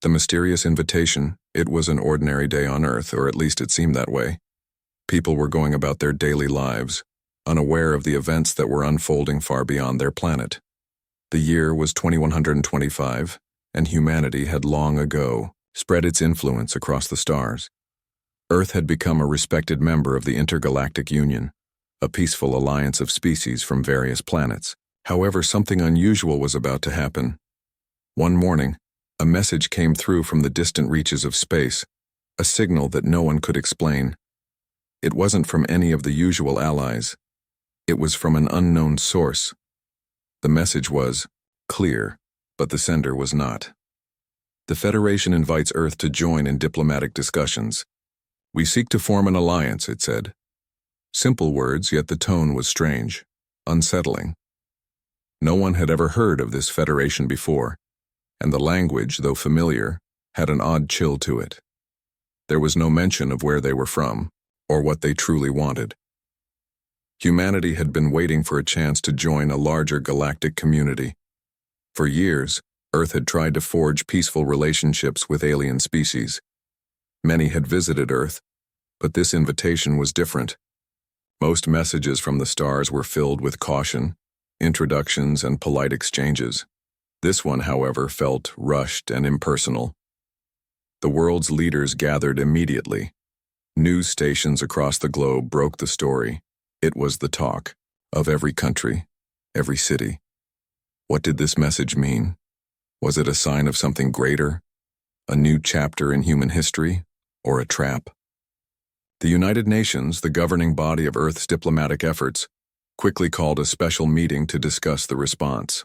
The mysterious invitation, it was an ordinary day on Earth, or at least it seemed that way. People were going about their daily lives, unaware of the events that were unfolding far beyond their planet. The year was 2125, and humanity had long ago spread its influence across the stars. Earth had become a respected member of the Intergalactic Union, a peaceful alliance of species from various planets. However, something unusual was about to happen. One morning, a message came through from the distant reaches of space, a signal that no one could explain. It wasn't from any of the usual allies. It was from an unknown source. The message was clear, but the sender was not. The Federation invites Earth to join in diplomatic discussions. We seek to form an alliance, it said. Simple words, yet the tone was strange, unsettling. No one had ever heard of this Federation before, and the language, though familiar, had an odd chill to it. There was no mention of where they were from, or what they truly wanted. Humanity had been waiting for a chance to join a larger galactic community. For years, Earth had tried to forge peaceful relationships with alien species. Many had visited Earth, but this invitation was different. Most messages from the stars were filled with caution, introductions, and polite exchanges. This one, however, felt rushed and impersonal. The world's leaders gathered immediately. News stations across the globe broke the story. It was the talk of every country, every city. What did this message mean? Was it a sign of something greater? A new chapter in human history? Or a trap? The United Nations, the governing body of Earth's diplomatic efforts, quickly called a special meeting to discuss the response.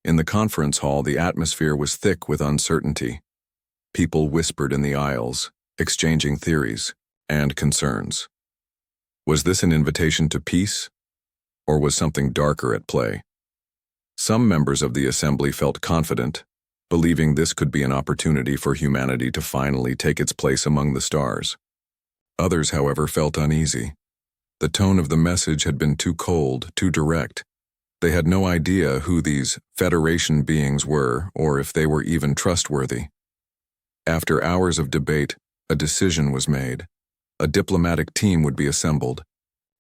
In the conference hall, the atmosphere was thick with uncertainty. People whispered in the aisles, exchanging theories and concerns. Was this an invitation to peace, or was something darker at play? Some members of the assembly felt confident, believing this could be an opportunity for humanity to finally take its place among the stars. Others, however, felt uneasy. The tone of the message had been too cold, too direct. They had no idea who these Federation beings were, or if they were even trustworthy. After hours of debate, a decision was made. A diplomatic team would be assembled.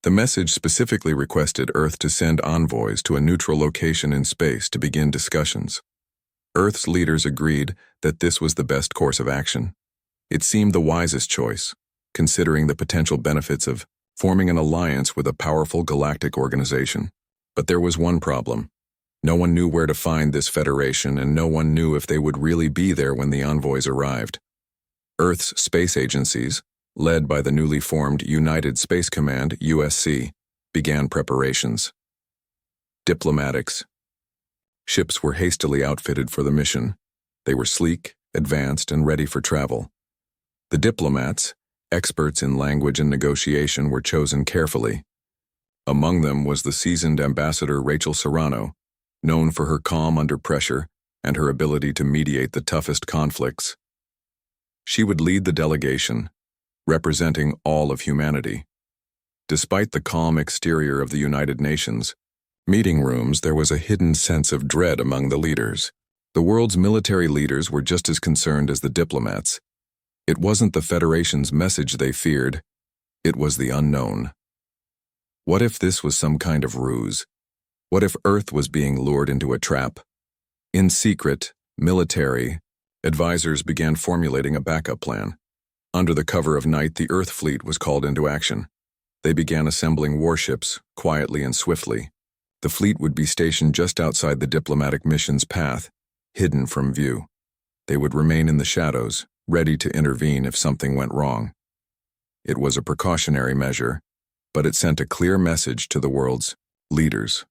The message specifically requested Earth to send envoys to a neutral location in space to begin discussions. Earth's leaders agreed that this was the best course of action. It seemed the wisest choice, considering the potential benefits of forming an alliance with a powerful galactic organization. But there was one problem. No one knew where to find this Federation, and no one knew if they would really be there when the envoys arrived. Earth's space agencies, led by the newly formed United Space Command, USC, began preparations. Diplomatics. Ships were hastily outfitted for the mission. They were sleek, advanced, and ready for travel. The diplomats, experts in language and negotiation, were chosen carefully. Among them was the seasoned ambassador Rachel Serrano, known for her calm under pressure and her ability to mediate the toughest conflicts. She would lead the delegation, representing all of humanity. Despite the calm exterior of the United Nations meeting rooms, there was a hidden sense of dread among the leaders. The world's military leaders were just as concerned as the diplomats. It wasn't the Federation's message they feared, it was the unknown. What if this was some kind of ruse? What if Earth was being lured into a trap? In secret, military advisors began formulating a backup plan. Under the cover of night, the Earth fleet was called into action. They began assembling warships, quietly and swiftly. The fleet would be stationed just outside the diplomatic mission's path, hidden from view. They would remain in the shadows, ready to intervene if something went wrong. It was a precautionary measure, but it sent a clear message to the world's leaders.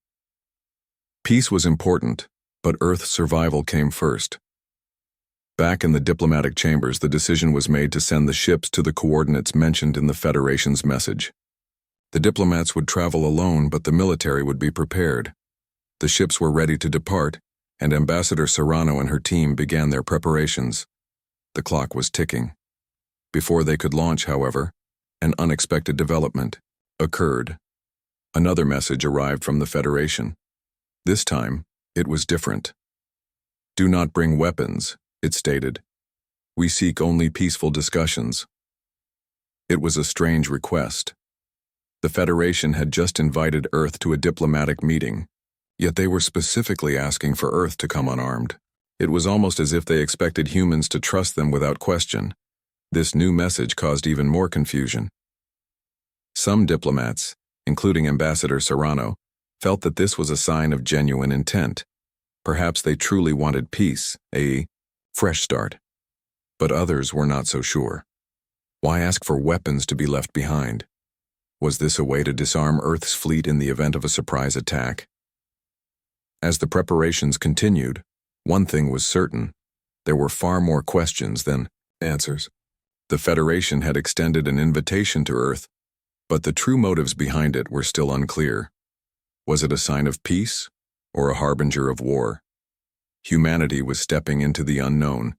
Peace was important, but Earth's survival came first. Back in the diplomatic chambers, the decision was made to send the ships to the coordinates mentioned in the Federation's message. The diplomats would travel alone, but the military would be prepared. The ships were ready to depart, and Ambassador Serrano and her team began their preparations. The clock was ticking. Before they could launch, however, an unexpected development occurred. Another message arrived from the Federation. This time, it was different. Do not bring weapons, It stated, "We seek only peaceful discussions." It was a strange request. The Federation had just invited Earth to a diplomatic meeting, yet they were specifically asking for Earth to come unarmed. It was almost as if they expected humans to trust them without question. This new message caused even more confusion. Some diplomats, including Ambassador Serrano, felt that this was a sign of genuine intent. Perhaps they truly wanted peace, a fresh start. But others were not so sure. Why ask for weapons to be left behind? Was this a way to disarm Earth's fleet in the event of a surprise attack? As the preparations continued, one thing was certain: there were far more questions than answers. The Federation had extended an invitation to Earth, but the true motives behind it were still unclear. Was it a sign of peace or a harbinger of war? Humanity was stepping into the unknown,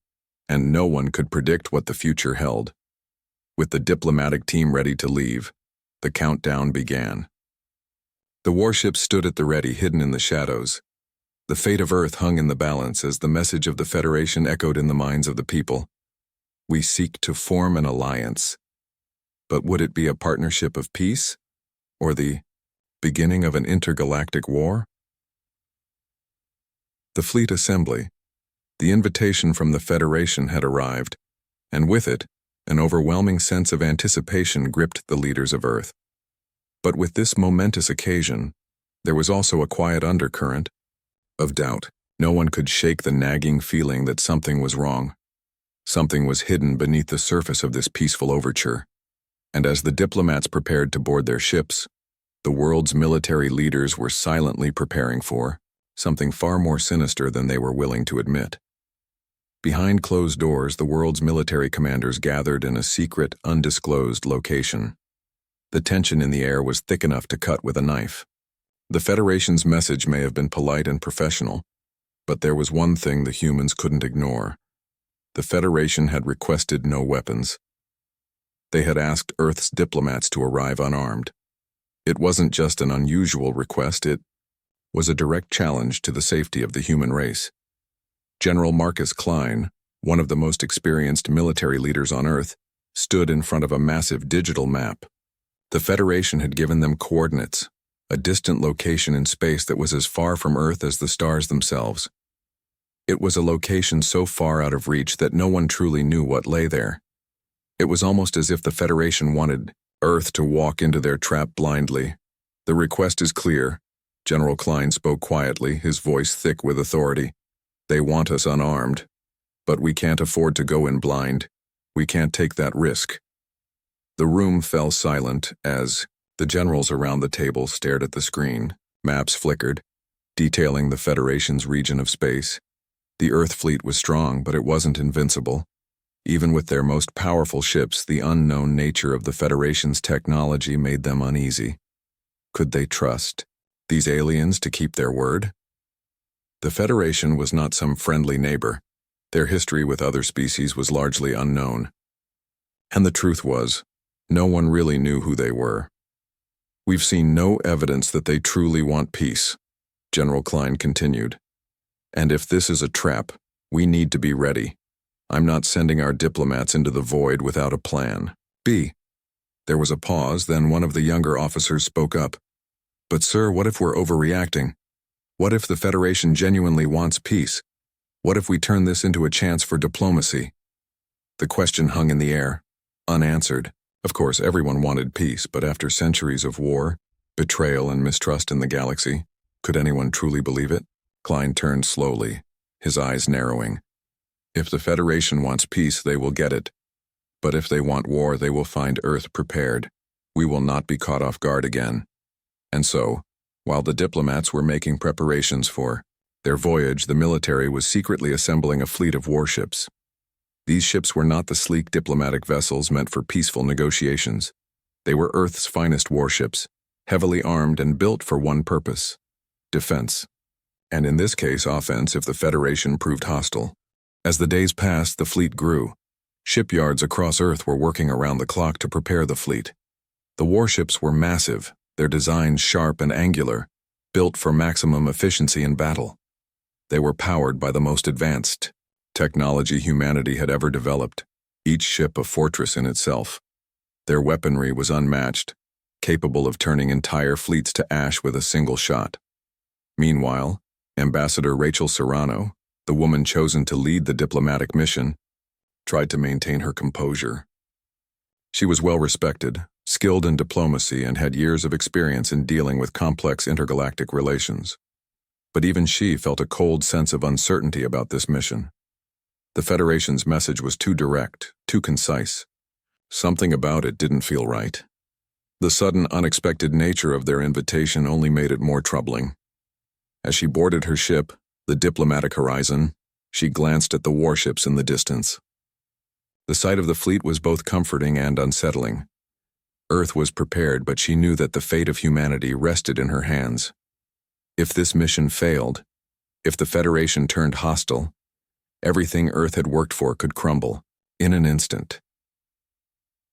and no one could predict what the future held. With the diplomatic team ready to leave, the countdown began. The warships stood at the ready, hidden in the shadows. The fate of Earth hung in the balance as the message of the Federation echoed in the minds of the people. We seek to form an alliance. But would it be a partnership of peace, or the beginning of an intergalactic war? The fleet assembly. The invitation from the Federation had arrived, and with it, an overwhelming sense of anticipation gripped the leaders of Earth. But with this momentous occasion, there was also a quiet undercurrent of doubt. No one could shake the nagging feeling that something was wrong. Something was hidden beneath the surface of this peaceful overture. And as the diplomats prepared to board their ships, the world's military leaders were silently preparing for something far more sinister than they were willing to admit. Behind closed doors, the world's military commanders gathered in a secret, undisclosed location. The tension in the air was thick enough to cut with a knife. The Federation's message may have been polite and professional, but there was one thing the humans couldn't ignore. The Federation had requested no weapons. They had asked Earth's diplomats to arrive unarmed. It wasn't just an unusual request, it was a direct challenge to the safety of the human race. General Marcus Klein, one of the most experienced military leaders on Earth, stood in front of a massive digital map. The Federation had given them coordinates, a distant location in space that was as far from Earth as the stars themselves. It was a location so far out of reach that no one truly knew what lay there. It was almost as if the Federation wanted Earth to walk into their trap blindly. "The request is clear," General Klein spoke quietly, his voice thick with authority. "They want us unarmed. But we can't afford to go in blind. We can't take that risk." The room fell silent as the generals around the table stared at the screen. Maps flickered, detailing the Federation's region of space. The Earth fleet was strong, but it wasn't invincible. Even with their most powerful ships, the unknown nature of the Federation's technology made them uneasy. Could they trust these aliens to keep their word? The Federation was not some friendly neighbor. Their history with other species was largely unknown. And the truth was, no one really knew who they were. "We've seen no evidence that they truly want peace," General Klein continued. "And if this is a trap, we need to be ready. I'm not sending our diplomats into the void without a plan B." There was a pause, then one of the younger officers spoke up. "But sir, what if we're overreacting? What if the Federation genuinely wants peace? What if we turn this into a chance for diplomacy?" The question hung in the air, unanswered. Of course, everyone wanted peace, but after centuries of war, betrayal, and mistrust in the galaxy, could anyone truly believe it? Klein turned slowly, his eyes narrowing. "If the Federation wants peace, they will get it. But if they want war, they will find Earth prepared. We will not be caught off guard again." And so, while the diplomats were making preparations for their voyage, the military was secretly assembling a fleet of warships. These ships were not the sleek diplomatic vessels meant for peaceful negotiations. They were Earth's finest warships, heavily armed and built for one purpose: defense. And in this case, offense if the Federation proved hostile. As the days passed, the fleet grew. Shipyards across Earth were working around the clock to prepare the fleet. The warships were massive, their designs sharp and angular, built for maximum efficiency in battle. They were powered by the most advanced technology humanity had ever developed, each ship a fortress in itself. Their weaponry was unmatched, capable of turning entire fleets to ash with a single shot. Meanwhile, Ambassador Rachel Serrano, the woman chosen to lead the diplomatic mission, tried to maintain her composure. She was well respected, skilled in diplomacy, and had years of experience in dealing with complex intergalactic relations. But even she felt a cold sense of uncertainty about this mission. The Federation's message was too direct, too concise. Something about it didn't feel right. The sudden, unexpected nature of their invitation only made it more troubling. As she boarded her ship, the diplomatic Horizon, she glanced at the warships in the distance. The sight of the fleet was both comforting and unsettling. Earth was prepared, but she knew that the fate of humanity rested in her hands. If this mission failed, if the Federation turned hostile, everything Earth had worked for could crumble in an instant.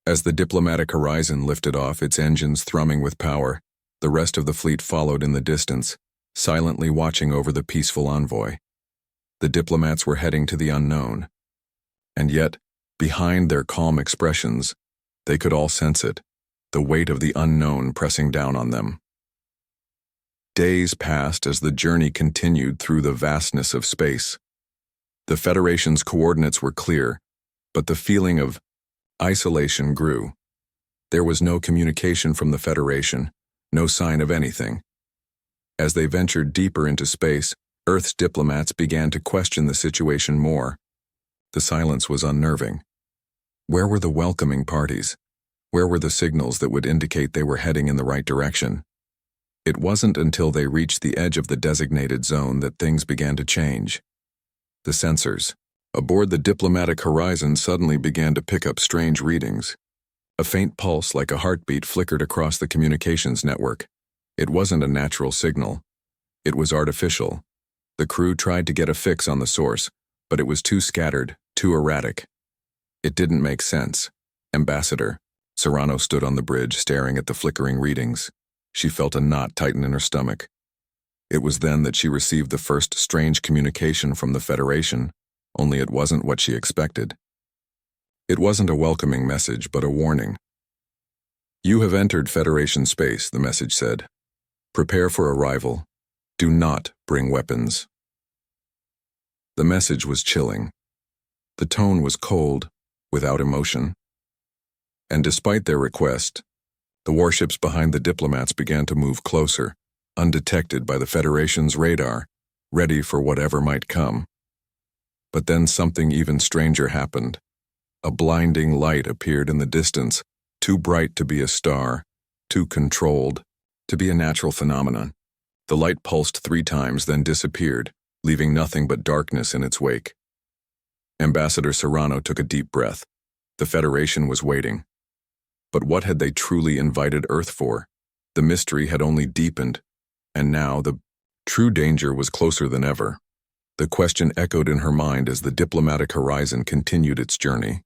As the diplomatic Horizon lifted off, its engines thrumming with power, the rest of the fleet followed in the distance, silently watching over the peaceful envoy. The diplomats were heading to the unknown. And yet, behind their calm expressions, they could all sense it, the weight of the unknown pressing down on them. Days passed as the journey continued through the vastness of space. The Federation's coordinates were clear, but the feeling of isolation grew. There was no communication from the Federation, no sign of anything. As they ventured deeper into space, Earth's diplomats began to question the situation more. The silence was unnerving. Where were the welcoming parties? Where were the signals that would indicate they were heading in the right direction? It wasn't until they reached the edge of the designated zone that things began to change. The sensors aboard the diplomatic Horizon suddenly began to pick up strange readings. A faint pulse like a heartbeat flickered across the communications network. It wasn't a natural signal. It was artificial. The crew tried to get a fix on the source, but it was too scattered, too erratic. It didn't make sense. Ambassador Serrano stood on the bridge, staring at the flickering readings. She felt a knot tighten in her stomach. It was then that she received the first strange communication from the Federation, only it wasn't what she expected. It wasn't a welcoming message, but a warning. "You have entered Federation space," the message said. "Prepare for arrival. Do not bring weapons." The message was chilling. The tone was cold, without emotion. And despite their request, the warships behind the diplomats began to move closer, undetected by the Federation's radar, ready for whatever might come. But then something even stranger happened. A blinding light appeared in the distance, too bright to be a star, too controlled to be a natural phenomenon. The light pulsed 3 times, then disappeared, leaving nothing but darkness in its wake. Ambassador Serrano took a deep breath. The Federation was waiting. But what had they truly invited Earth for? The mystery had only deepened, and now the true danger was closer than ever. The question echoed in her mind as the diplomatic Horizon continued its journey.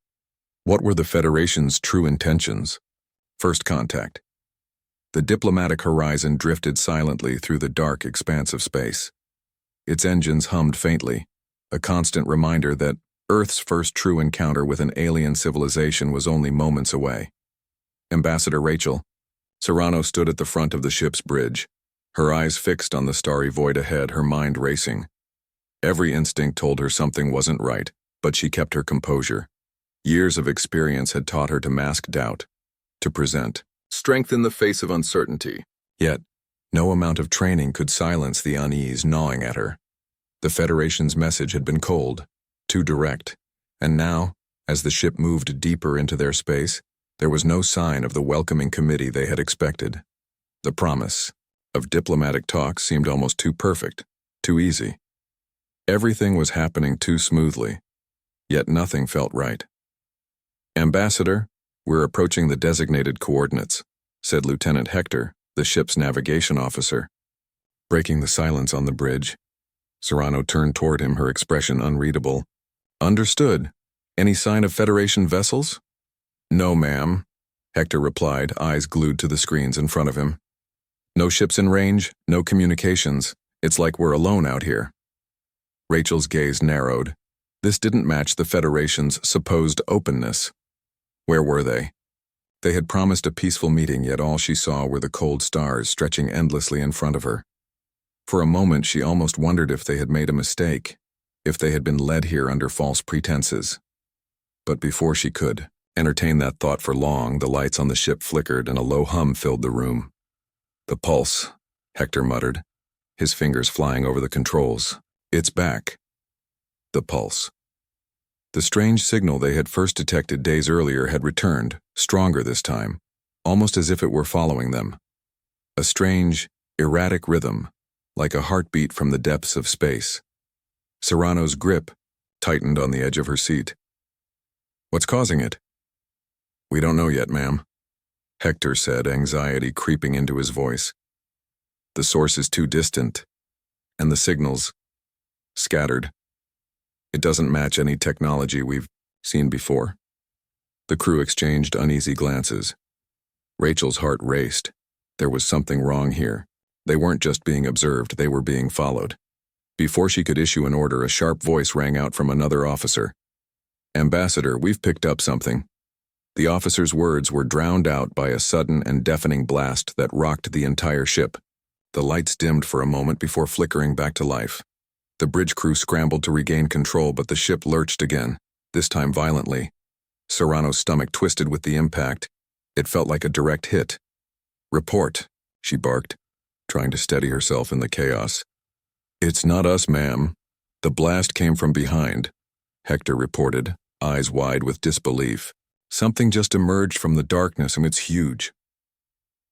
What were the Federation's true intentions? First contact. The diplomatic Horizon drifted silently through the dark expanse of space. Its engines hummed faintly, a constant reminder that Earth's first true encounter with an alien civilization was only moments away. Ambassador Rachel Serrano stood at the front of the ship's bridge, her eyes fixed on the starry void ahead, her mind racing. Every instinct told her something wasn't right, but she kept her composure. Years of experience had taught her to mask doubt, to present strength in the face of uncertainty. Yet, no amount of training could silence the unease gnawing at her. The Federation's message had been cold, too direct, and now, as the ship moved deeper into their space, there was no sign of the welcoming committee they had expected. The promise of diplomatic talks seemed almost too perfect, too easy. Everything was happening too smoothly, yet nothing felt right. "Ambassador, we're approaching the designated coordinates," said Lieutenant Hector, the ship's navigation officer. Breaking the silence on the bridge, Serrano turned toward him, her expression unreadable. "Understood. Any sign of Federation vessels?" "No, ma'am," Hector replied, eyes glued to the screens in front of him. "No ships in range, no communications. It's like we're alone out here." Rachel's gaze narrowed. This didn't match the Federation's supposed openness. Where were they? They had promised a peaceful meeting, yet all she saw were the cold stars stretching endlessly in front of her. For a moment, she almost wondered if they had made a mistake, if they had been led here under false pretenses. But before she could entertain that thought for long, the lights on the ship flickered and a low hum filled the room. "The pulse," Hector muttered, his fingers flying over the controls. "It's back." The pulse. The strange signal they had first detected days earlier had returned, stronger this time, almost as if it were following them. A strange, erratic rhythm, like a heartbeat from the depths of space. Serrano's grip tightened on the edge of her seat. "What's causing it?" "We don't know yet, ma'am," Hector said, anxiety creeping into his voice. "The source is too distant, and the signals scattered. It doesn't match any technology we've seen before." The crew exchanged uneasy glances. Rachel's heart raced. There was something wrong here. They weren't just being observed, they were being followed. Before she could issue an order, a sharp voice rang out from another officer. "Ambassador, we've picked up something." The officer's words were drowned out by a sudden and deafening blast that rocked the entire ship. The lights dimmed for a moment before flickering back to life. The bridge crew scrambled to regain control, but the ship lurched again, this time violently. Serrano's stomach twisted with the impact. It felt like a direct hit. "Report," she barked, trying to steady herself in the chaos. "It's not us, ma'am. The blast came from behind," Hector reported, eyes wide with disbelief. "Something just emerged from the darkness and it's huge."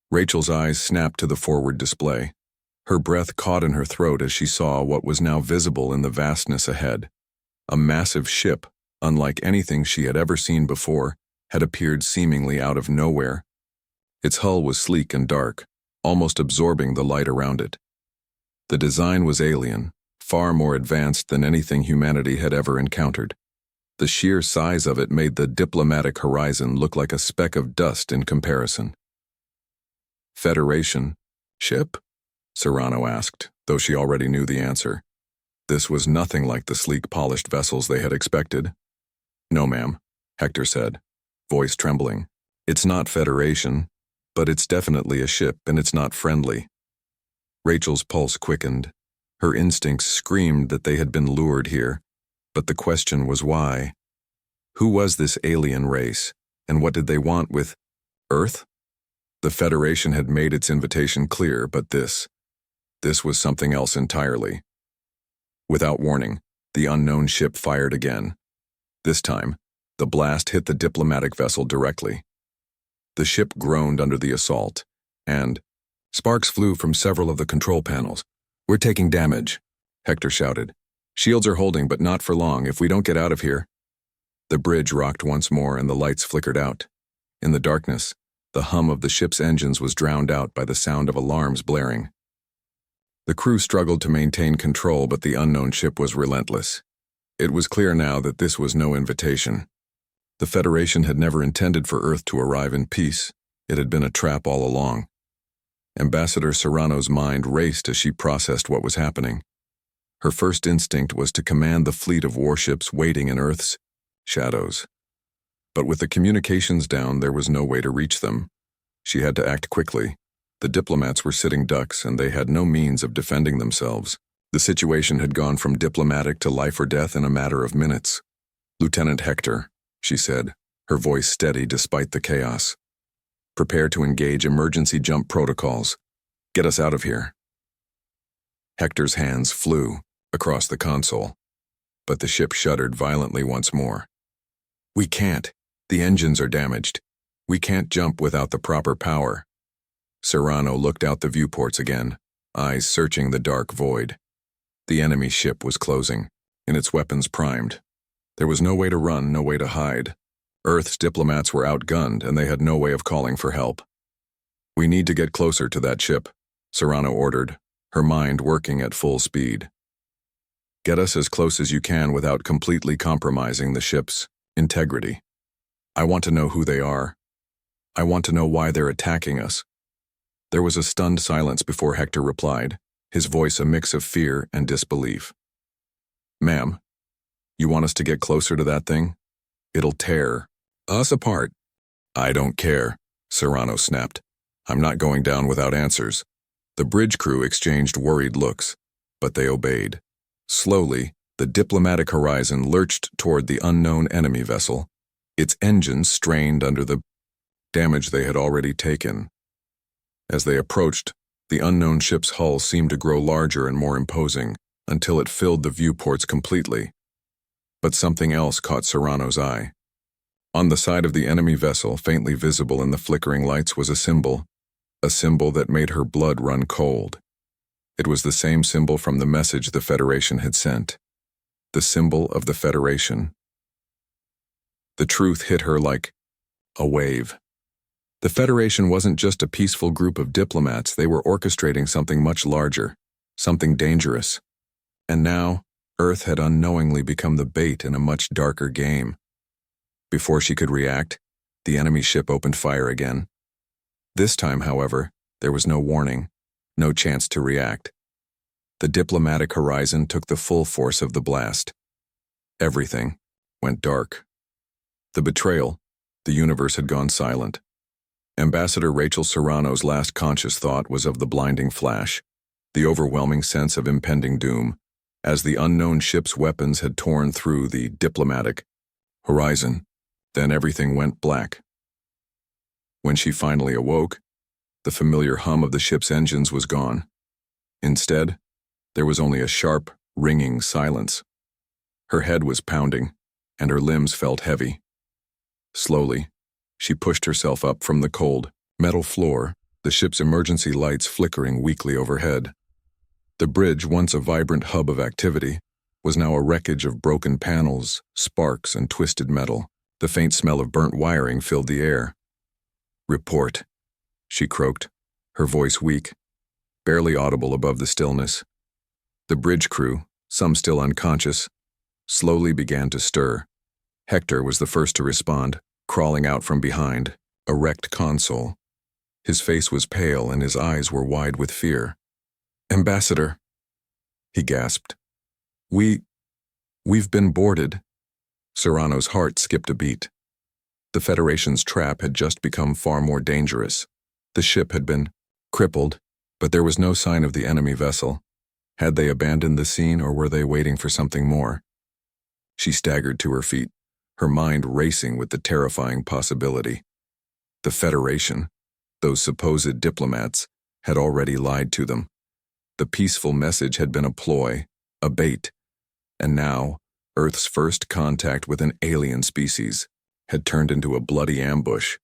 Rachel's eyes snapped to the forward display. Her breath caught in her throat as she saw what was now visible in the vastness ahead. A massive ship, unlike anything she had ever seen before, had appeared seemingly out of nowhere. Its hull was sleek and dark, almost absorbing the light around it. The design was alien, far more advanced than anything humanity had ever encountered. The sheer size of it made the diplomatic horizon look like a speck of dust in comparison. "Federation ship?" Serrano asked, though she already knew the answer. This was nothing like the sleek, polished vessels they had expected. "No, ma'am," Hector said, voice trembling. "It's not Federation, but it's definitely a ship, and it's not friendly." Rachel's pulse quickened. Her instincts screamed that they had been lured here, but the question was why. Who was this alien race, and what did they want with Earth? The Federation had made its invitation clear, but this was something else entirely. Without warning, the unknown ship fired again. This time, the blast hit the diplomatic vessel directly. The ship groaned under the assault, and sparks flew from several of the control panels. "We're taking damage," Hector shouted. "Shields are holding, but not for long if we don't get out of here." The bridge rocked once more and the lights flickered out. In the darkness, the hum of the ship's engines was drowned out by the sound of alarms blaring. The crew struggled to maintain control, but the unknown ship was relentless. It was clear now that this was no invitation. The Federation had never intended for Earth to arrive in peace. It had been a trap all along. Ambassador Serrano's mind raced as she processed what was happening. Her first instinct was to command the fleet of warships waiting in Earth's shadows. But with the communications down, there was no way to reach them. She had to act quickly. The diplomats were sitting ducks, and they had no means of defending themselves. The situation had gone from diplomatic to life or death in a matter of minutes. "Lieutenant Hector," she said, her voice steady despite the chaos. "Prepare to engage emergency jump protocols. Get us out of here." Hector's hands flew across the console, but the ship shuddered violently once more. "We can't. The engines are damaged. We can't jump without the proper power." Serrano looked out the viewports again, eyes searching the dark void. The enemy ship was closing, and its weapons primed. There was no way to run, no way to hide. Earth's diplomats were outgunned, and they had no way of calling for help. "We need to get closer to that ship," Serrano ordered, her mind working at full speed. "Get us as close as you can without completely compromising the ship's integrity. I want to know who they are. I want to know why they're attacking us." There was a stunned silence before Hector replied, his voice a mix of fear and disbelief. "Ma'am, You want us to get closer to that thing? It'll tear us apart. I don't care, Serrano snapped. I'm not going down without answers. The bridge crew exchanged worried looks, but they obeyed. Slowly, the diplomatic horizon lurched toward the unknown enemy vessel, its engines strained under the damage they had already taken. As they approached, the unknown ship's hull seemed to grow larger and more imposing until it filled the viewports completely. But something else caught Serrano's eye. On the side of the enemy vessel, faintly visible in the flickering lights, was a symbol that made her blood run cold. It was the same symbol from the message the Federation had sent. The symbol of the Federation. The truth hit her like a wave. The Federation wasn't just a peaceful group of diplomats, they were orchestrating something much larger, something dangerous. And now, Earth had unknowingly become the bait in a much darker game. Before she could react, the enemy ship opened fire again. This time, however, there was no warning, no chance to react. The diplomatic horizon took the full force of the blast. Everything went dark. The betrayal, the universe had gone silent. Ambassador Rachel Serrano's last conscious thought was of the blinding flash, the overwhelming sense of impending doom, as the unknown ship's weapons had torn through the diplomatic horizon. Then everything went black. When she finally awoke, the familiar hum of the ship's engines was gone. Instead, there was only a sharp, ringing silence. Her head was pounding, and her limbs felt heavy. Slowly, she pushed herself up from the cold, metal floor, the ship's emergency lights flickering weakly overhead. The bridge, once a vibrant hub of activity, was now a wreckage of broken panels, sparks, and twisted metal. The faint smell of burnt wiring filled the air. "Report," she croaked, her voice weak, barely audible above the stillness. The bridge crew, some still unconscious, slowly began to stir. Hector was the first to respond, crawling out from behind, a wrecked console. His face was pale and his eyes were wide with fear. "Ambassador," he gasped. We've been boarded." Serrano's heart skipped a beat. The Federation's trap had just become far more dangerous. The ship had been crippled, but there was no sign of the enemy vessel. Had they abandoned the scene, or were they waiting for something more? She staggered to her feet, her mind racing with the terrifying possibility. The Federation, those supposed diplomats, had already lied to them. The peaceful message had been a ploy, a bait, and now, Earth's first contact with an alien species had turned into a bloody ambush.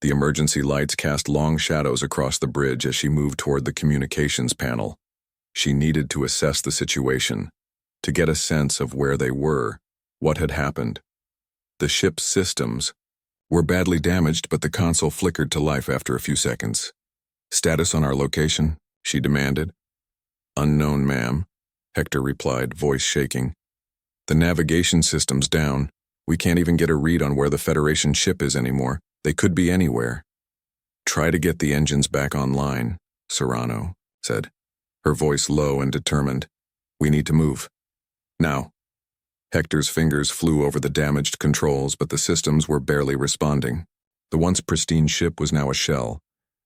The emergency lights cast long shadows across the bridge as she moved toward the communications panel. She needed to assess the situation, to get a sense of where they were, what had happened. The ship's systems were badly damaged, but the console flickered to life after a few seconds. "Status on our location?" she demanded. "Unknown, ma'am," Hector replied, voice shaking. "The navigation system's down. We can't even get a read on where the Federation ship is anymore. They could be anywhere." "Try to get the engines back online," Serrano said, her voice low and determined. "We need to move. Now." Hector's fingers flew over the damaged controls, but the systems were barely responding. The once pristine ship was now a shell,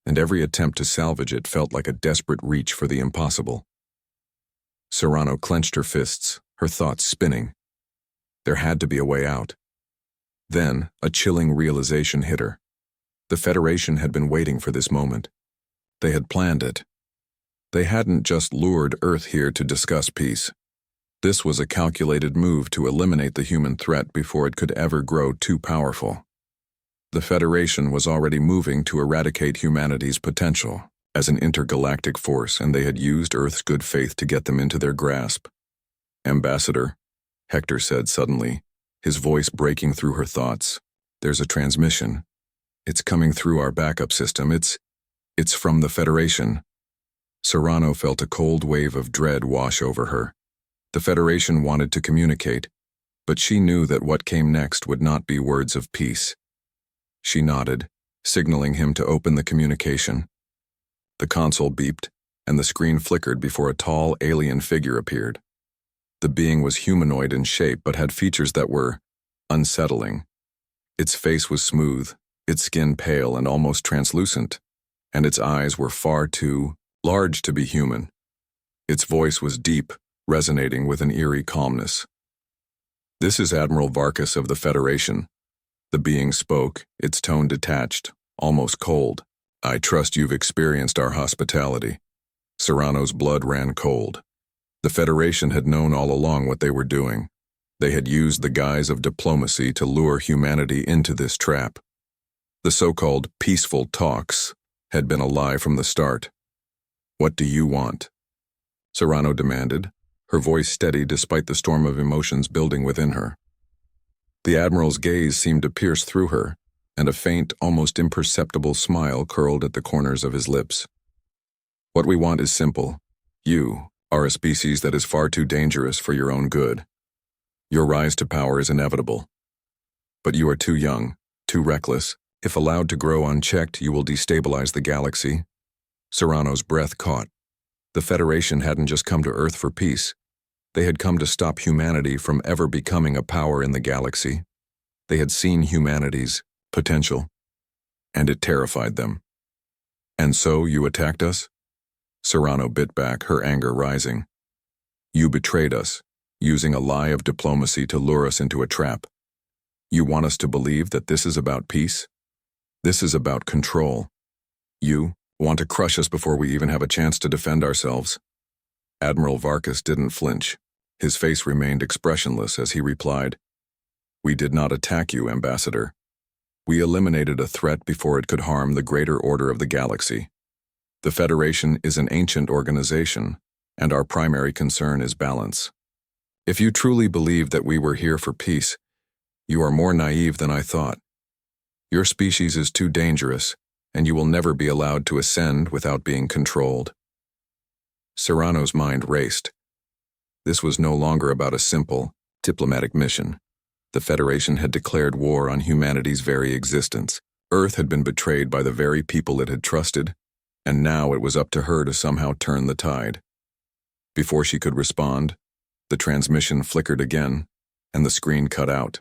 and every attempt to salvage it felt like a desperate reach for the impossible. Serrano clenched her fists, her thoughts spinning. There had to be a way out. Then, a chilling realization hit her. The Federation had been waiting for this moment. They had planned it. They hadn't just lured Earth here to discuss peace. This was a calculated move to eliminate the human threat before it could ever grow too powerful. The Federation was already moving to eradicate humanity's potential as an intergalactic force, and they had used Earth's good faith to get them into their grasp. "Ambassador," Hector said suddenly, his voice breaking through her thoughts. "There's a transmission. It's coming through our backup system. It's from the Federation." Serrano felt a cold wave of dread wash over her. The Federation wanted to communicate, but she knew that what came next would not be words of peace. She nodded, signaling him to open the communication. The console beeped, and the screen flickered before a tall alien figure appeared. The being was humanoid in shape but had features that were unsettling. Its face was smooth, its skin pale and almost translucent, and its eyes were far too large to be human. Its voice was deep, resonating with an eerie calmness. "This is Admiral Varkas of the Federation." The being spoke, its tone detached, almost cold. "I trust you've experienced our hospitality." Serrano's blood ran cold. The Federation had known all along what they were doing. They had used the guise of diplomacy to lure humanity into this trap. The so-called peaceful talks had been a lie from the start. "What do you want?" Serrano demanded, her voice steady despite the storm of emotions building within her. The Admiral's gaze seemed to pierce through her, and a faint, almost imperceptible smile curled at the corners of his lips. "What we want is simple. You are a species that is far too dangerous for your own good. Your rise to power is inevitable. But you are too young, too reckless. If allowed to grow unchecked, you will destabilize the galaxy." Serrano's breath caught. The Federation hadn't just come to Earth for peace. They had come to stop humanity from ever becoming a power in the galaxy. They had seen humanity's potential, and it terrified them. "And so you attacked us?" Serrano bit back, her anger rising. "You betrayed us, using a lie of diplomacy to lure us into a trap. You want us to believe that this is about peace? This is about control. You want to crush us before we even have a chance to defend ourselves." Admiral Varkas didn't flinch. His face remained expressionless as he replied, "We did not attack you, Ambassador. We eliminated a threat before it could harm the greater order of the galaxy. The Federation is an ancient organization, and our primary concern is balance. If you truly believe that we were here for peace, you are more naive than I thought. Your species is too dangerous, and you will never be allowed to ascend without being controlled." Serrano's mind raced. This was no longer about a simple, diplomatic mission. The Federation had declared war on humanity's very existence. Earth had been betrayed by the very people it had trusted, and now it was up to her to somehow turn the tide. Before she could respond, the transmission flickered again, and the screen cut out.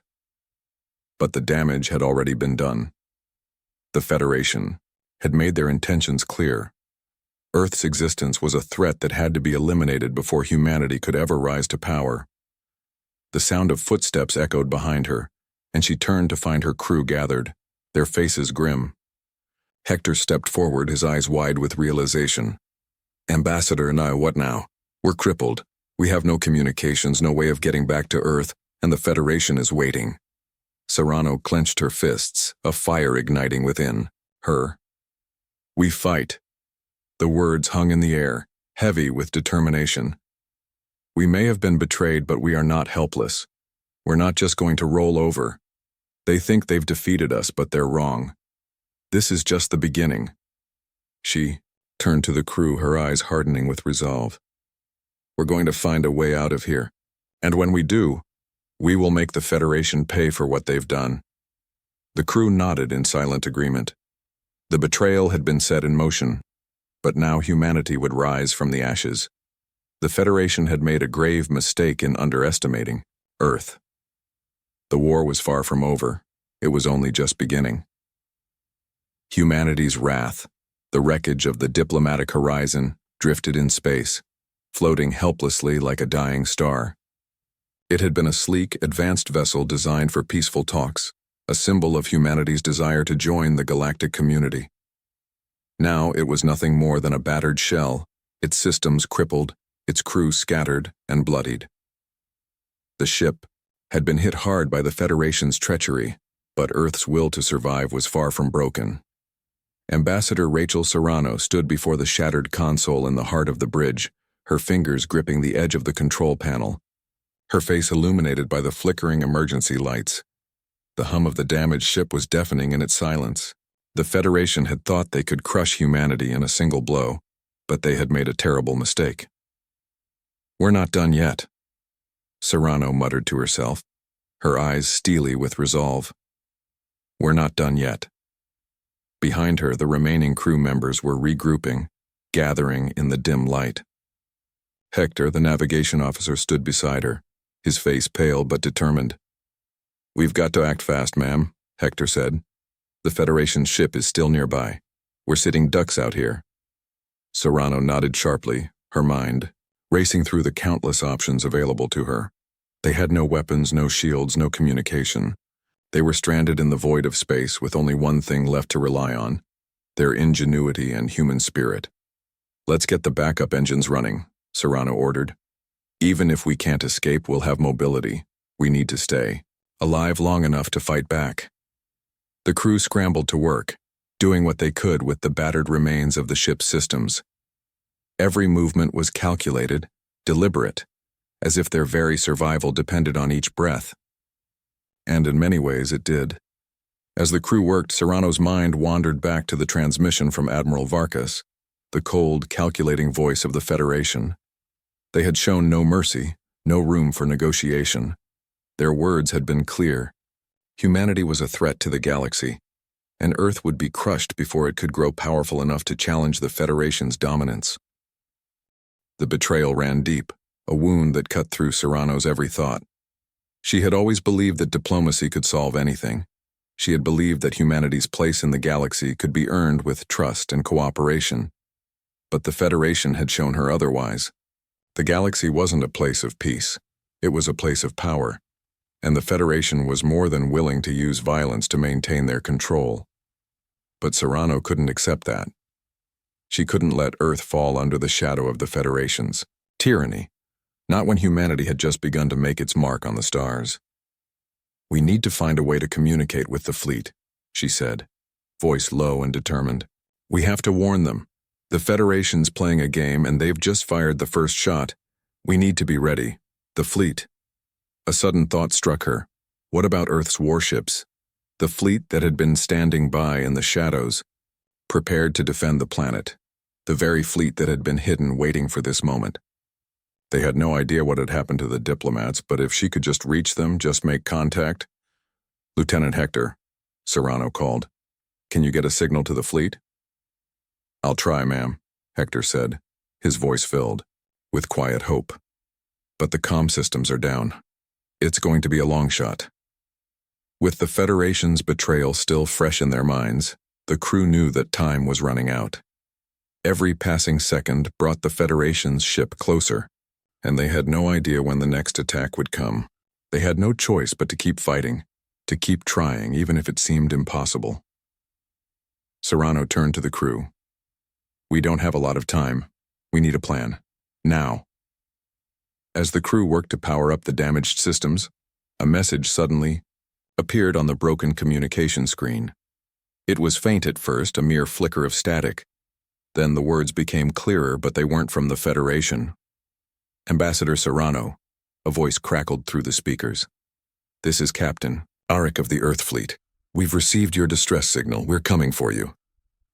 But the damage had already been done. The Federation had made their intentions clear. Earth's existence was a threat that had to be eliminated before humanity could ever rise to power. The sound of footsteps echoed behind her, and she turned to find her crew gathered, their faces grim. Hector stepped forward, his eyes wide with realization. "Ambassador and I, what now? We're crippled. We have no communications, no way of getting back to Earth, and the Federation is waiting." Serrano clenched her fists, a fire igniting within her. "We fight." The words hung in the air, heavy with determination. "We may have been betrayed, but we are not helpless. We're not just going to roll over. They think they've defeated us, but they're wrong. This is just the beginning." She turned to the crew, her eyes hardening with resolve. "We're going to find a way out of here. And when we do, we will make the Federation pay for what they've done." The crew nodded in silent agreement. The betrayal had been set in motion, but now humanity would rise from the ashes. The Federation had made a grave mistake in underestimating Earth. The war was far from over. It was only just beginning. Humanity's wrath, the wreckage of the diplomatic horizon, drifted in space, floating helplessly like a dying star. It had been a sleek, advanced vessel designed for peaceful talks, a symbol of humanity's desire to join the galactic community. Now it was nothing more than a battered shell, its systems crippled, its crew scattered and bloodied. The ship had been hit hard by the Federation's treachery, but Earth's will to survive was far from broken. Ambassador Rachel Serrano stood before the shattered console in the heart of the bridge, her fingers gripping the edge of the control panel, her face illuminated by the flickering emergency lights. The hum of the damaged ship was deafening in its silence. The Federation had thought they could crush humanity in a single blow, but they had made a terrible mistake. "We're not done yet," Serrano muttered to herself, her eyes steely with resolve. "We're not done yet." Behind her, the remaining crew members were regrouping, gathering in the dim light. Hector, the navigation officer, stood beside her, his face pale but determined. "We've got to act fast, ma'am," Hector said. "The Federation's ship is still nearby. We're sitting ducks out here." Serrano nodded sharply, her mind racing through the countless options available to her. They had no weapons, no shields, no communication. They were stranded in the void of space with only one thing left to rely on: their ingenuity and human spirit. "Let's get the backup engines running," Serrano ordered. "Even if we can't escape, we'll have mobility. We need to stay alive long enough to fight back." The crew scrambled to work, doing what they could with the battered remains of the ship's systems. Every movement was calculated, deliberate, as if their very survival depended on each breath. And in many ways it did. As the crew worked, Serrano's mind wandered back to the transmission from Admiral Varkas, the cold, calculating voice of the Federation. They had shown no mercy, no room for negotiation. Their words had been clear. Humanity was a threat to the galaxy, and Earth would be crushed before it could grow powerful enough to challenge the Federation's dominance. The betrayal ran deep, a wound that cut through Serrano's every thought. She had always believed that diplomacy could solve anything. She had believed that humanity's place in the galaxy could be earned with trust and cooperation. But the Federation had shown her otherwise. The galaxy wasn't a place of peace. It was a place of power, and the Federation was more than willing to use violence to maintain their control. But Serrano couldn't accept that. She couldn't let Earth fall under the shadow of the Federation's tyranny, not when humanity had just begun to make its mark on the stars. "We need to find a way to communicate with the fleet," she said, voice low and determined. "We have to warn them. The Federation's playing a game and they've just fired the first shot. We need to be ready. The fleet." A sudden thought struck her. What about Earth's warships? The fleet that had been standing by in the shadows, prepared to defend the planet. The very fleet that had been hidden waiting for this moment. They had no idea what had happened to the diplomats, but if she could just reach them, just make contact. "Lieutenant Hector," Serrano called. "Can you get a signal to the fleet?" "I'll try, ma'am," Hector said, his voice filled with quiet hope. "But the comm systems are down. It's going to be a long shot." With the Federation's betrayal still fresh in their minds, the crew knew that time was running out. Every passing second brought the Federation's ship closer, and they had no idea when the next attack would come. They had no choice but to keep fighting, to keep trying even if it seemed impossible. Serrano turned to the crew. "We don't have a lot of time. We need a plan. Now." As the crew worked to power up the damaged systems, a message suddenly appeared on the broken communication screen. It was faint at first, a mere flicker of static. Then the words became clearer, but they weren't from the Federation. "Ambassador Serrano," a voice crackled through the speakers. "This is Captain Arik of the Earth Fleet. We've received your distress signal. We're coming for you."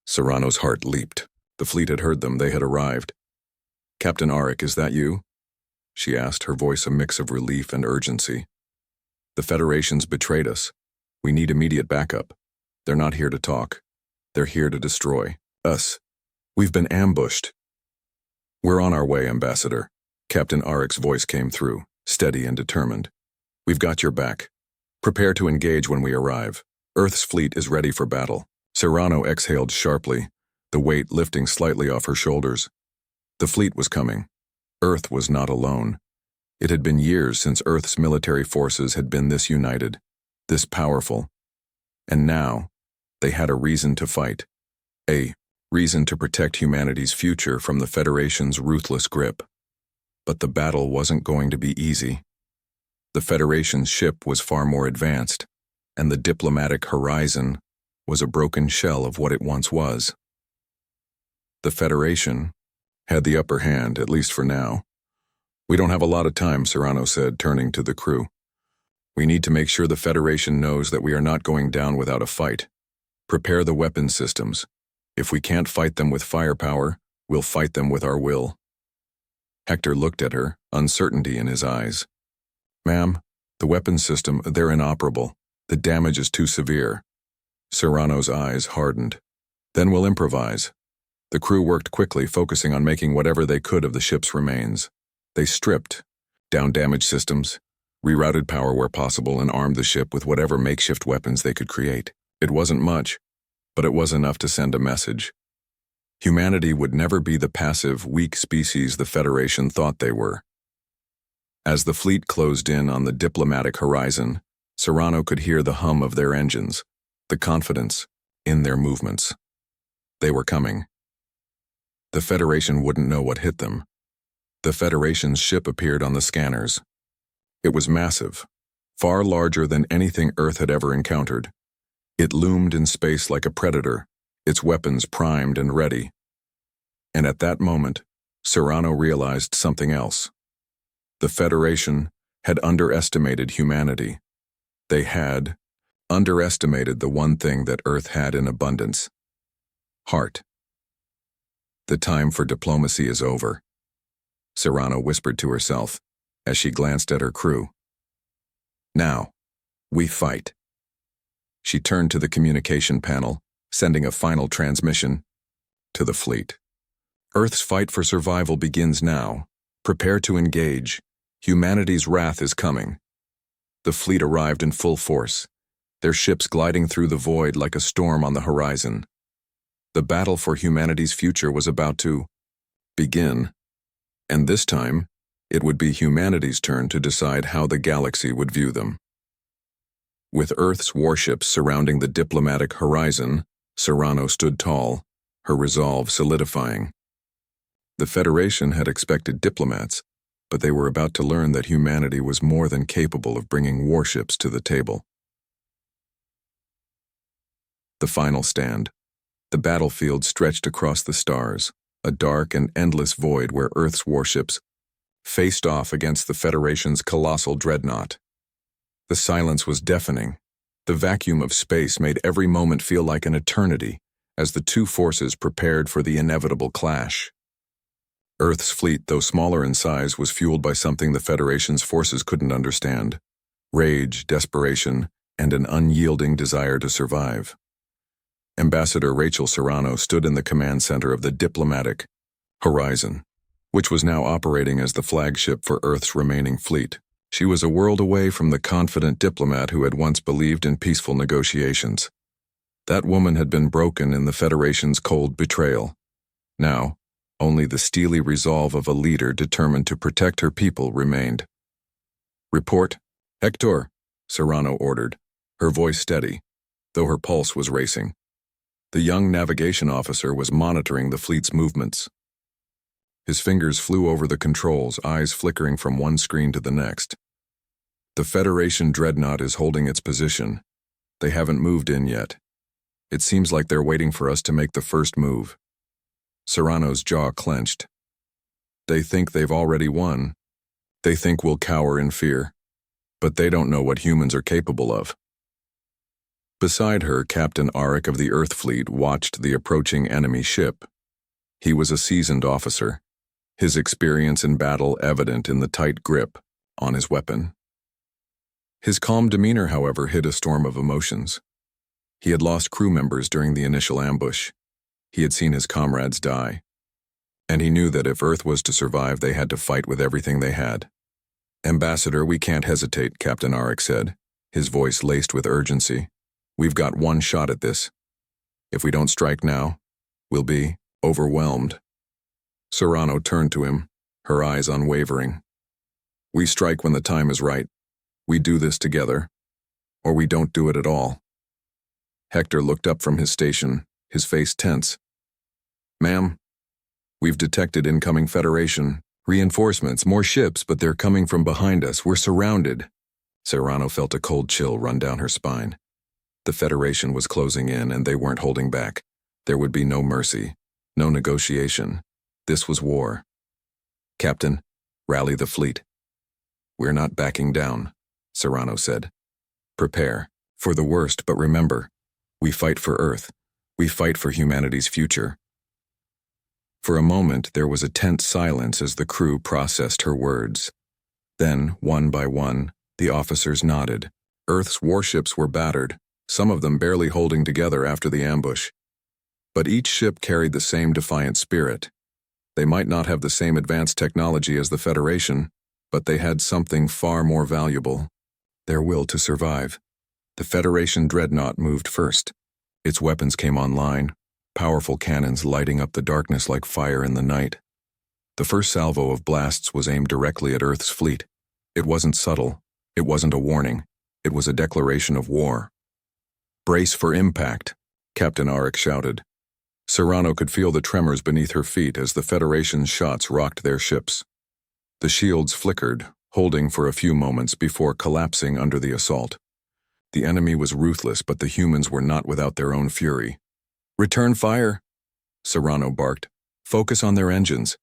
Serrano's heart leaped. The fleet had heard them. They had arrived. "Captain Arik, is that you?" she asked, her voice a mix of relief and urgency. "The Federation's betrayed us. We need immediate backup. They're not here to talk. They're here to destroy us. We've been ambushed." "We're on our way, Ambassador." Captain Arik's voice came through, steady and determined. "We've got your back. Prepare to engage when we arrive. Earth's fleet is ready for battle." Serrano exhaled sharply, the weight lifting slightly off her shoulders. The fleet was coming. Earth was not alone. It had been years since Earth's military forces had been this united, this powerful. And now, they had a reason to fight. A reason to protect humanity's future from the Federation's ruthless grip. But the battle wasn't going to be easy. The Federation's ship was far more advanced, and the diplomatic horizon was a broken shell of what it once was. The Federation had the upper hand, at least for now. "We don't have a lot of time," Serrano said, turning to the crew. "We need to make sure the Federation knows that we are not going down without a fight. Prepare the weapon systems. If we can't fight them with firepower, we'll fight them with our will." Hector looked at her, uncertainty in his eyes. "Ma'am, the weapon system, they're inoperable. The damage is too severe." Serrano's eyes hardened. "Then we'll improvise." The crew worked quickly, focusing on making whatever they could of the ship's remains. They stripped down damaged systems, rerouted power where possible, and armed the ship with whatever makeshift weapons they could create. It wasn't much, but it was enough to send a message. Humanity would never be the passive, weak species the Federation thought they were. As the fleet closed in on the diplomatic horizon, Serrano could hear the hum of their engines, the confidence in their movements. They were coming. The Federation wouldn't know what hit them. The Federation's ship appeared on the scanners. It was massive, far larger than anything Earth had ever encountered. It loomed in space like a predator, its weapons primed and ready. And at that moment, Serrano realized something else. The Federation had underestimated humanity. They had underestimated the one thing that Earth had in abundance: heart. The time for diplomacy is over, Serrano whispered to herself as she glanced at her crew. Now, we fight. She turned to the communication panel, sending a final transmission to the fleet. Earth's fight for survival begins now. Prepare to engage. Humanity's wrath is coming. The fleet arrived in full force, their ships gliding through the void like a storm on the horizon. The battle for humanity's future was about to begin, and this time, it would be humanity's turn to decide how the galaxy would view them. With Earth's warships surrounding the diplomatic horizon, Serrano stood tall, her resolve solidifying. The Federation had expected diplomats, but they were about to learn that humanity was more than capable of bringing warships to the table. The final stand. The battlefield stretched across the stars, a dark and endless void where Earth's warships faced off against the Federation's colossal dreadnought. The silence was deafening. The vacuum of space made every moment feel like an eternity as the two forces prepared for the inevitable clash. Earth's fleet, though smaller in size, was fueled by something the Federation's forces couldn't understand: rage, desperation, and an unyielding desire to survive. Ambassador Rachel Serrano stood in the command center of the diplomatic horizon, which was now operating as the flagship for Earth's remaining fleet. She was a world away from the confident diplomat who had once believed in peaceful negotiations. That woman had been broken in the Federation's cold betrayal. Now, only the steely resolve of a leader determined to protect her people remained. "Report, Hector," Serrano ordered, her voice steady, though her pulse was racing. The young navigation officer was monitoring the fleet's movements. His fingers flew over the controls, eyes flickering from one screen to the next. "The Federation dreadnought is holding its position. They haven't moved in yet. It seems like they're waiting for us to make the first move." Serrano's jaw clenched. "They think they've already won. They think we'll cower in fear. But they don't know what humans are capable of." Beside her, Captain Arik of the Earth Fleet watched the approaching enemy ship. He was a seasoned officer, his experience in battle evident in the tight grip on his weapon. His calm demeanor, however, hid a storm of emotions. He had lost crew members during the initial ambush. He had seen his comrades die. And he knew that if Earth was to survive, they had to fight with everything they had. "Ambassador, we can't hesitate," Captain Arik said, his voice laced with urgency. "We've got one shot at this. If we don't strike now, we'll be overwhelmed." Serrano turned to him, her eyes unwavering. "We strike when the time is right. We do this together, or we don't do it at all." Hector looked up from his station, his face tense. "Ma'am, we've detected incoming Federation reinforcements, more ships, but they're coming from behind us. We're surrounded." Serrano felt a cold chill run down her spine. The Federation was closing in, and they weren't holding back. There would be no mercy, no negotiation. This was war. "Captain, rally the fleet." "We're not backing down," Serrano said. "Prepare for the worst, but remember, we fight for Earth. We fight for humanity's future." For a moment, there was a tense silence as the crew processed her words. Then, one by one, the officers nodded. Earth's warships were battered, some of them barely holding together after the ambush. But each ship carried the same defiant spirit. They might not have the same advanced technology as the Federation, but they had something far more valuable: their will to survive. The Federation dreadnought moved first. Its weapons came online, powerful cannons lighting up the darkness like fire in the night. The first salvo of blasts was aimed directly at Earth's fleet. It wasn't subtle. It wasn't a warning. It was a declaration of war. "Brace for impact," Captain Arik shouted. Serrano could feel the tremors beneath her feet as the Federation's shots rocked their ships. The shields flickered, holding for a few moments before collapsing under the assault. The enemy was ruthless, but the humans were not without their own fury. "Return fire," Serrano barked. "Focus on their engines.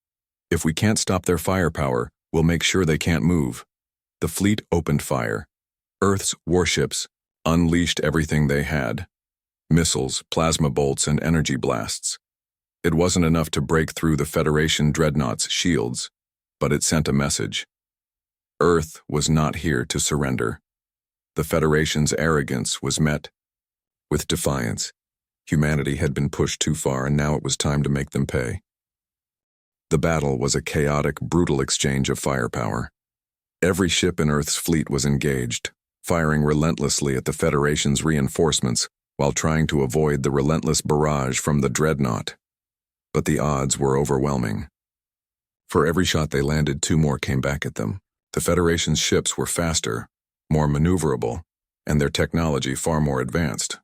If we can't stop their firepower, we'll make sure they can't move." The fleet opened fire. Earth's warships unleashed everything they had: missiles, plasma bolts, and energy blasts. It wasn't enough to break through the Federation dreadnought's shields, but it sent a message. Earth was not here to surrender. The Federation's arrogance was met with defiance. Humanity had been pushed too far, and now it was time to make them pay. The battle was a chaotic, brutal exchange of firepower. Every ship in Earth's fleet was engaged, firing relentlessly at the Federation's reinforcements while trying to avoid the relentless barrage from the dreadnought. But the odds were overwhelming. For every shot they landed, 2 more came back at them. The Federation's ships were faster, more maneuverable, and their technology far more advanced.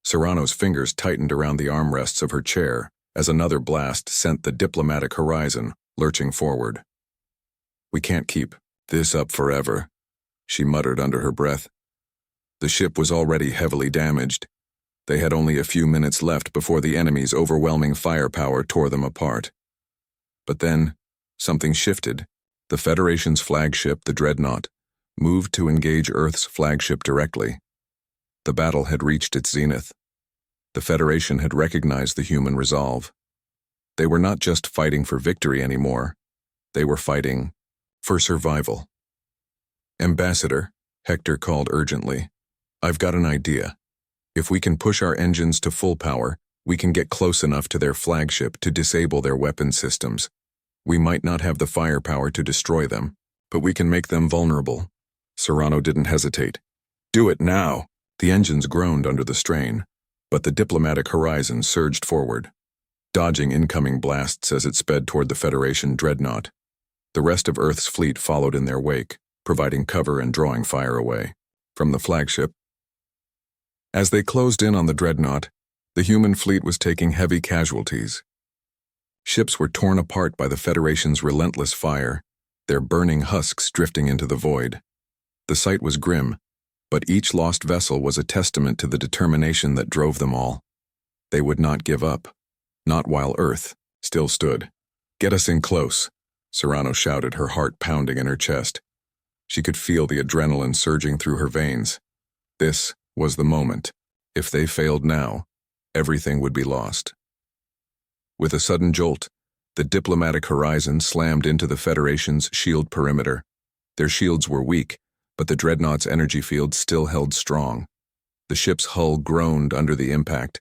Serrano's fingers tightened around the armrests of her chair as another blast sent the diplomatic horizon lurching forward. "We can't keep this up forever," she muttered under her breath. The ship was already heavily damaged. They had only a few minutes left before the enemy's overwhelming firepower tore them apart. But then, something shifted. The Federation's flagship, the Dreadnought, moved to engage Earth's flagship directly. The battle had reached its zenith. The Federation had recognized the human resolve. They were not just fighting for victory anymore. They were fighting for survival. "Ambassador," Hector called urgently, "I've got an idea. If we can push our engines to full power, we can get close enough to their flagship to disable their weapon systems. We might not have the firepower to destroy them, but we can make them vulnerable." Serrano didn't hesitate. "Do it now!" The engines groaned under the strain, but the diplomatic horizon surged forward, dodging incoming blasts as it sped toward the Federation dreadnought. The rest of Earth's fleet followed in their wake, providing cover and drawing fire away from the flagship. As they closed in on the dreadnought, the human fleet was taking heavy casualties. Ships were torn apart by the Federation's relentless fire, their burning husks drifting into the void. The sight was grim, but each lost vessel was a testament to the determination that drove them all. They would not give up, not while Earth still stood. "Get us in close," Serrano shouted, her heart pounding in her chest. She could feel the adrenaline surging through her veins. This was the moment. If they failed now, everything would be lost. With a sudden jolt, the diplomatic horizon slammed into the Federation's shield perimeter. Their shields were weak, but the dreadnought's energy field still held strong. The ship's hull groaned under the impact,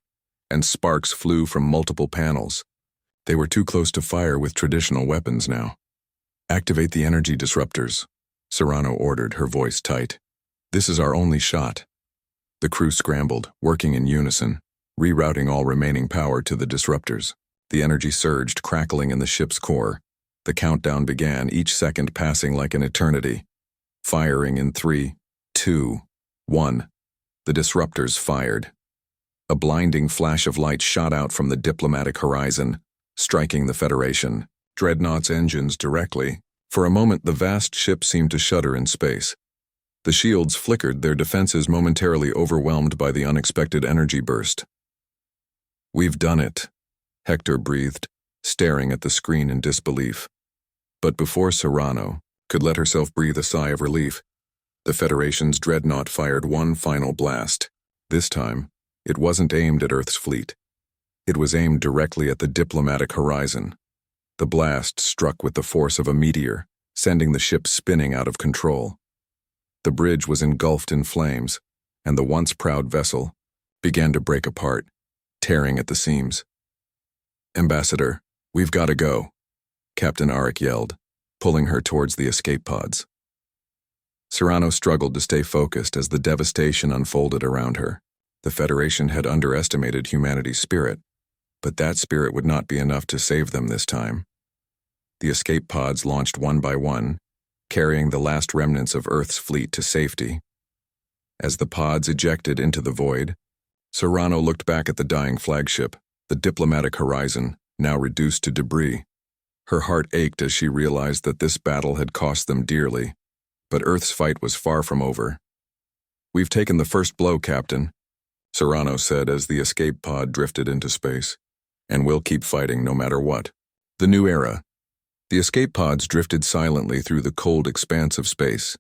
and sparks flew from multiple panels. They were too close to fire with traditional weapons now. "Activate the energy disruptors," Serrano ordered, her voice tight. "This is our only shot." The crew scrambled, working in unison, rerouting all remaining power to the disruptors. The energy surged, crackling in the ship's core. The countdown began, each second passing like an eternity. Firing in 3, 2, 1. The disruptors fired. A blinding flash of light shot out from the diplomatic horizon, striking the Federation dreadnought's engines directly. For a moment, the vast ship seemed to shudder in space. The shields flickered, their defenses momentarily overwhelmed by the unexpected energy burst. "We've done it," Hector breathed, staring at the screen in disbelief. But before Serrano could let herself breathe a sigh of relief, the Federation's dreadnought fired one final blast. This time, it wasn't aimed at Earth's fleet. It was aimed directly at the diplomatic horizon. The blast struck with the force of a meteor, sending the ship spinning out of control. The bridge was engulfed in flames, and the once proud vessel began to break apart, tearing at the seams. "Ambassador, we've got to go," Captain Arik yelled, pulling her towards the escape pods. Serrano struggled to stay focused as the devastation unfolded around her. The Federation had underestimated humanity's spirit, but that spirit would not be enough to save them this time. The escape pods launched one by one, carrying the last remnants of Earth's fleet to safety. As the pods ejected into the void, Serrano looked back at the dying flagship, the diplomatic horizon, now reduced to debris. Her heart ached as she realized that this battle had cost them dearly, but Earth's fight was far from over. "We've taken the first blow, Captain," Serrano said as the escape pod drifted into space, "and we'll keep fighting no matter what." The new era. The escape pods drifted silently through the cold expanse of space,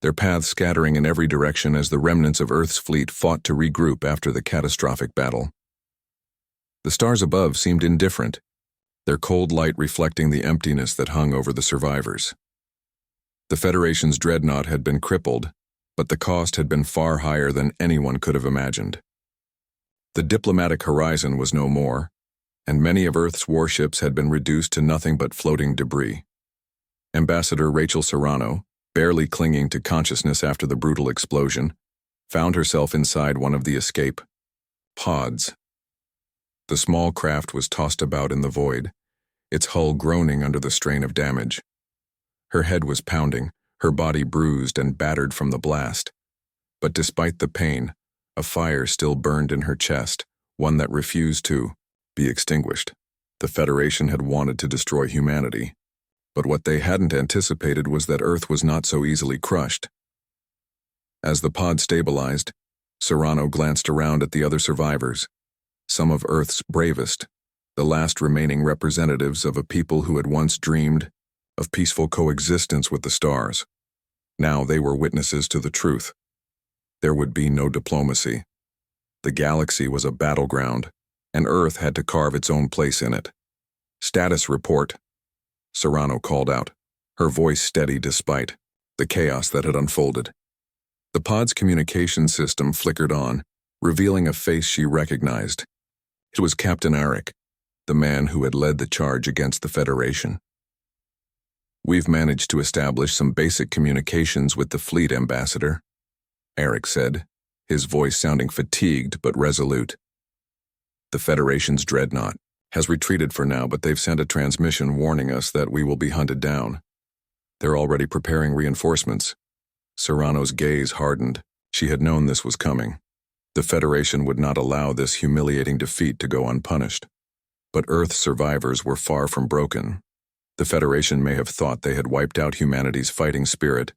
their paths scattering in every direction as the remnants of Earth's fleet fought to regroup after the catastrophic battle. The stars above seemed indifferent, their cold light reflecting the emptiness that hung over the survivors. The Federation's dreadnought had been crippled, but the cost had been far higher than anyone could have imagined. The diplomatic horizon was no more, and many of Earth's warships had been reduced to nothing but floating debris. Ambassador Rachel Serrano, barely clinging to consciousness after the brutal explosion, found herself inside one of the escape pods. The small craft was tossed about in the void, its hull groaning under the strain of damage. Her head was pounding, her body bruised and battered from the blast. But despite the pain, a fire still burned in her chest, one that refused to be extinguished. The Federation had wanted to destroy humanity, but what they hadn't anticipated was that Earth was not so easily crushed. As the pod stabilized, Serrano glanced around at the other survivors, some of Earth's bravest, the last remaining representatives of a people who had once dreamed of peaceful coexistence with the stars. Now they were witnesses to the truth. There would be no diplomacy. The galaxy was a battleground, and Earth had to carve its own place in it. "Status report," Serrano called out, her voice steady despite the chaos that had unfolded. The pod's communication system flickered on, revealing a face she recognized. It was Captain Arik, the man who had led the charge against the Federation. "We've managed to establish some basic communications with the fleet, Ambassador," Arik said, his voice sounding fatigued but resolute. "The Federation's dreadnought has retreated for now, but they've sent a transmission warning us that we will be hunted down. They're already preparing reinforcements." Serrano's gaze hardened. She had known this was coming. The Federation would not allow this humiliating defeat to go unpunished. But Earth's survivors were far from broken. The Federation may have thought they had wiped out humanity's fighting spirit,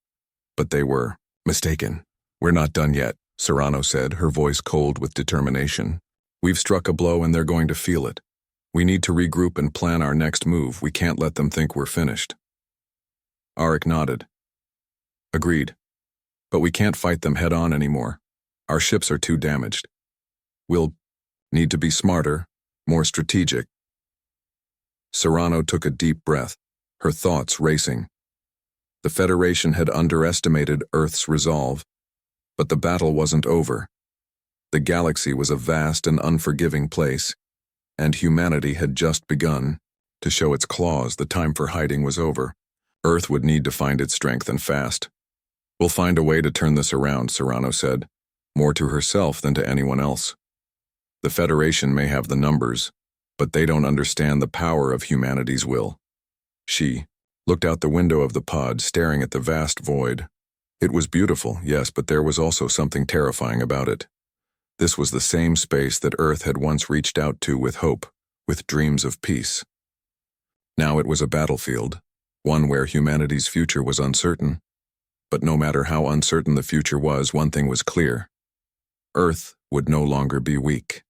but they were mistaken. "We're not done yet," Serrano said, her voice cold with determination. "We've struck a blow and they're going to feel it. We need to regroup and plan our next move. We can't let them think we're finished." Arik nodded. "Agreed. But we can't fight them head-on anymore. Our ships are too damaged. We'll need to be smarter, more strategic." Serrano took a deep breath, her thoughts racing. The Federation had underestimated Earth's resolve, but the battle wasn't over. The galaxy was a vast and unforgiving place, and humanity had just begun to show its claws. The time for hiding was over. Earth would need to find its strength, and fast. "We'll find a way to turn this around," Serrano said, more to herself than to anyone else. "The Federation may have the numbers, but they don't understand the power of humanity's will." She looked out the window of the pod, staring at the vast void. It was beautiful, yes, but there was also something terrifying about it. This was the same space that Earth had once reached out to with hope, with dreams of peace. Now it was a battlefield, one where humanity's future was uncertain. But no matter how uncertain the future was, one thing was clear. Earth would no longer be weak.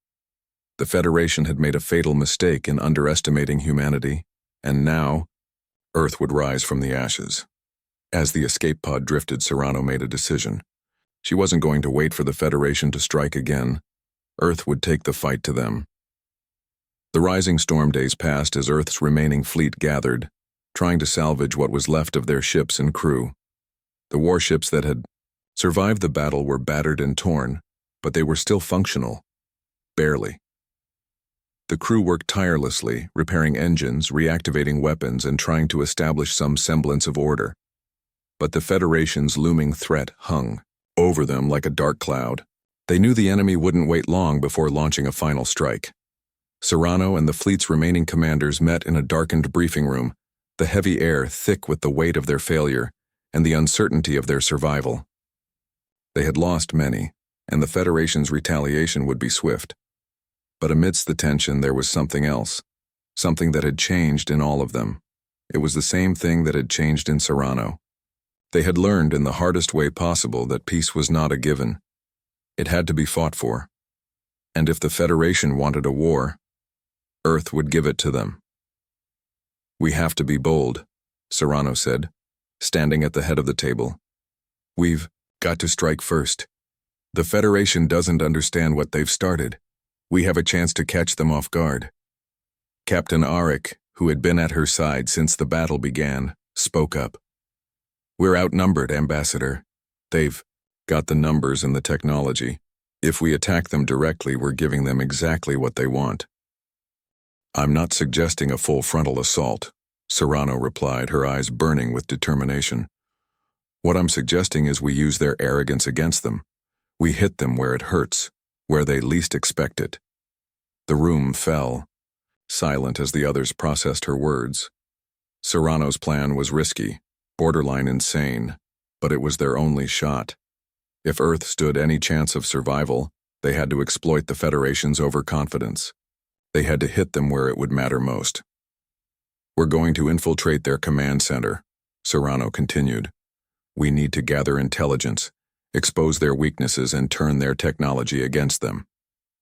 The Federation had made a fatal mistake in underestimating humanity, and now Earth would rise from the ashes. As the escape pod drifted, Serrano made a decision. She wasn't going to wait for the Federation to strike again. Earth would take the fight to them. The rising storm days passed as Earth's remaining fleet gathered, trying to salvage what was left of their ships and crew. The warships that had survived the battle were battered and torn, but they were still functional. Barely. The crew worked tirelessly, repairing engines, reactivating weapons, and trying to establish some semblance of order. But the Federation's looming threat hung over them like a dark cloud. They knew the enemy wouldn't wait long before launching a final strike. Serrano and the fleet's remaining commanders met in a darkened briefing room, the heavy air thick with the weight of their failure and the uncertainty of their survival. They had lost many, and the Federation's retaliation would be swift. But amidst the tension there was something else, something that had changed in all of them. It was the same thing that had changed in Serrano. They had learned in the hardest way possible that peace was not a given. It had to be fought for. And if the Federation wanted a war, Earth would give it to them. "We have to be bold," Serrano said, standing at the head of the table. "We've got to strike first. The Federation doesn't understand what they've started. We have a chance to catch them off guard." Captain Arik, who had been at her side since the battle began, spoke up. "We're outnumbered, Ambassador. They've got the numbers and the technology. If we attack them directly, we're giving them exactly what they want." "I'm not suggesting a full frontal assault," Serrano replied, her eyes burning with determination. "What I'm suggesting is we use their arrogance against them. We hit them where it hurts, where they least expect it." The room fell, silent as the others processed her words. Serrano's plan was risky, borderline insane, but it was their only shot. If Earth stood any chance of survival, they had to exploit the Federation's overconfidence. They had to hit them where it would matter most. "We're going to infiltrate their command center," Serrano continued. "We need to gather intelligence, expose their weaknesses, and turn their technology against them.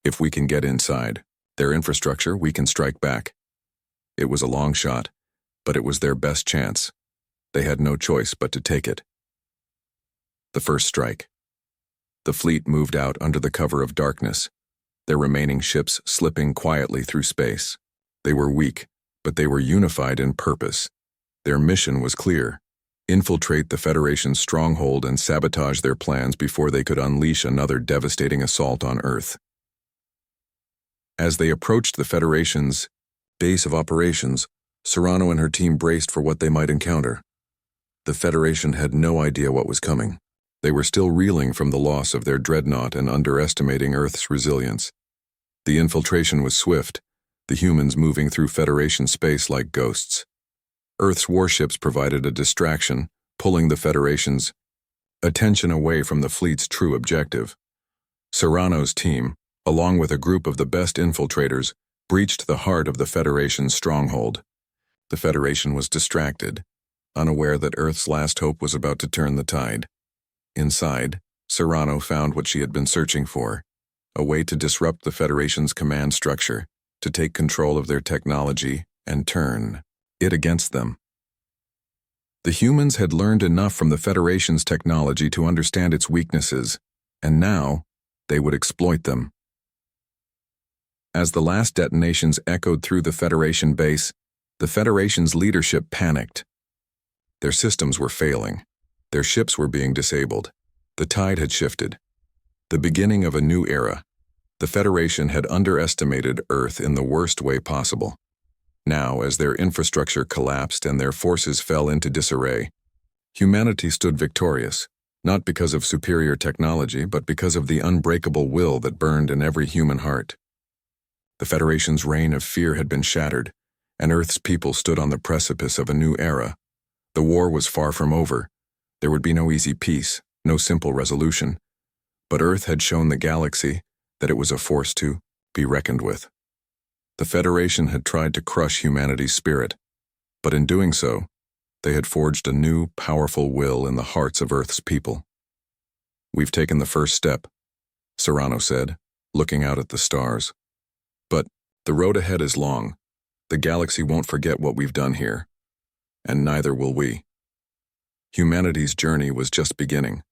If we can get inside their infrastructure, we can strike back." It was a long shot, but it was their best chance. They had no choice but to take it. The first strike. The fleet moved out under the cover of darkness, their remaining ships slipping quietly through space. They were weak, but they were unified in purpose. Their mission was clear: infiltrate the Federation's stronghold and sabotage their plans before they could unleash another devastating assault on Earth. As they approached the Federation's base of operations, Serrano and her team braced for what they might encounter. The Federation had no idea what was coming. They were still reeling from the loss of their dreadnought and underestimating Earth's resilience. The infiltration was swift, the humans moving through Federation space like ghosts. Earth's warships provided a distraction, pulling the Federation's attention away from the fleet's true objective. Serrano's team, along with a group of the best infiltrators, breached the heart of the Federation's stronghold. The Federation was distracted, unaware that Earth's last hope was about to turn the tide. Inside, Serrano found what she had been searching for: a way to disrupt the Federation's command structure, to take control of their technology and turn it against them. The humans had learned enough from the Federation's technology to understand its weaknesses, and now they would exploit them. As the last detonations echoed through the Federation base, the Federation's leadership panicked. Their systems were failing. Their ships were being disabled. The tide had shifted. The beginning of a new era. The Federation had underestimated Earth in the worst way possible. Now, as their infrastructure collapsed and their forces fell into disarray, humanity stood victorious, not because of superior technology, but because of the unbreakable will that burned in every human heart. The Federation's reign of fear had been shattered, and Earth's people stood on the precipice of a new era. The war was far from over. There would be no easy peace, no simple resolution. But Earth had shown the galaxy that it was a force to be reckoned with. The Federation had tried to crush humanity's spirit, but in doing so, they had forged a new, powerful will in the hearts of Earth's people. "We've taken the first step," Serrano said, looking out at the stars. "But the road ahead is long. The galaxy won't forget what we've done here, and neither will we." Humanity's journey was just beginning.